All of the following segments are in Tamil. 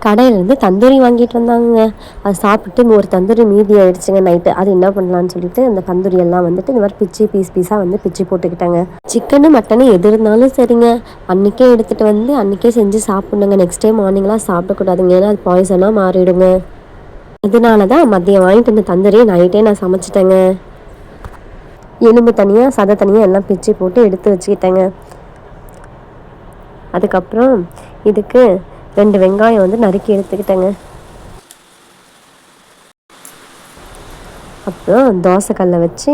கடையிலேருந்து தந்தூரி வாங்கிட்டு வந்தாங்க. அது சாப்பிட்டு ஒரு தந்தூரி மீதி ஆயிடுச்சுங்க நைட்டு. அது என்ன பண்ணலான்னு சொல்லிட்டு அந்த தந்தூரி எல்லாம் வந்துட்டு இந்த மாதிரி பீஸாக வந்து பிச்சு போட்டுக்கிட்டாங்க. சிக்கனு மட்டனு எது இருந்தாலும் சரிங்க, அன்றைக்கே எடுத்துகிட்டு வந்து அன்றைக்கே செஞ்சு சாப்பிட்ணுங்க. நெக்ஸ்ட் டே மார்னிங்லாம் சாப்பிடக்கூடாதுங்க, ஏன்னா அது பாய்சனாக மாறிடுங்க. இதனால தான் மதியம் வாங்கிட்டு வந்த தந்தூரியை நைட்டே நான் சமைச்சிட்டேங்க. எலும்பு தனியாக சதை தனியாக எல்லாம் பிச்சு போட்டு எடுத்து வச்சுக்கிட்டேங்க. அதுக்கப்புறம் இதுக்கு 2 வெங்காயம் வந்து நறுக்கி எடுத்துக்கிட்டேங்க. அப்புறம் தோசைக்கல்லை வச்சு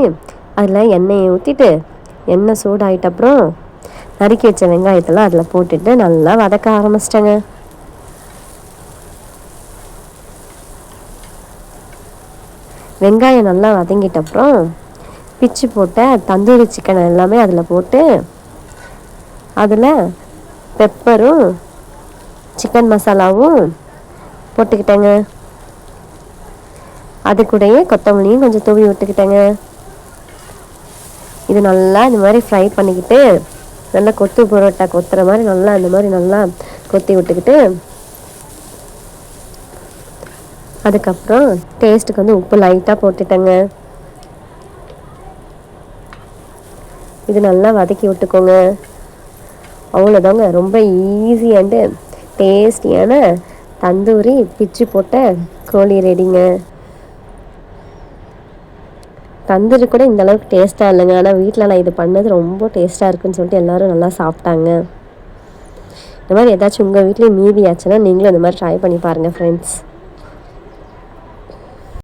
அதில் எண்ணெயை ஊற்றிட்டு, எண்ணெய் சூடாயிட்ட அப்புறம் நறுக்கி வச்ச வெங்காயத்தெல்லாம் அதில் போட்டுட்டு நல்லா வதக்க ஆரம்பிச்சிட்டேங்க. வெங்காயம் நல்லா வதங்கிட்ட அப்புறம் பிச்சு போட்ட தந்தூரி சிக்கனை எல்லாமே அதில் போட்டு அதில் பெப்பரும் சிக்கன் மசாலாவும் போட்டுக்கிட்டேங்க. அது கூடயே கொத்தமல்லியும் கொஞ்சம் தூவி விட்டுக்கிட்டேங்க. இது நல்லா இந்த மாதிரி ஃப்ரை பண்ணிக்கிட்டு, நல்லா கொத்து புரோட்டா கொத்துற மாதிரி நல்லா இந்த மாதிரி நல்லா கொத்தி விட்டுக்கிட்டு, அதுக்கப்புறம் டேஸ்ட்டுக்கு வந்து உப்பு லைட்டாக போட்டுட்டேங்க. இது நல்லா வதக்கி விட்டுக்கோங்க. அவ்வளோதாங்க, ரொம்ப ஈஸி அண்டு டேஸ்டியான தந்தூரி பிச்சு போட்ட கோழி ரெடிங்க. தந்தூரி கூட இந்த அளவுக்கு டேஸ்ட்டாக இல்லைங்க, ஆனால் வீட்டில் நான் இது பண்ணது ரொம்ப டேஸ்ட்டாக இருக்குன்னு சொல்லிட்டு எல்லோரும் நல்லா சாப்பிட்டாங்க. இந்த மாதிரி ஏதாச்சும் உங்கள் வீட்லேயும் மீதி ஆச்சுன்னா நீங்களும் இந்த மாதிரி ட்ரை பண்ணி பாருங்கள் ஃப்ரெண்ட்ஸ்.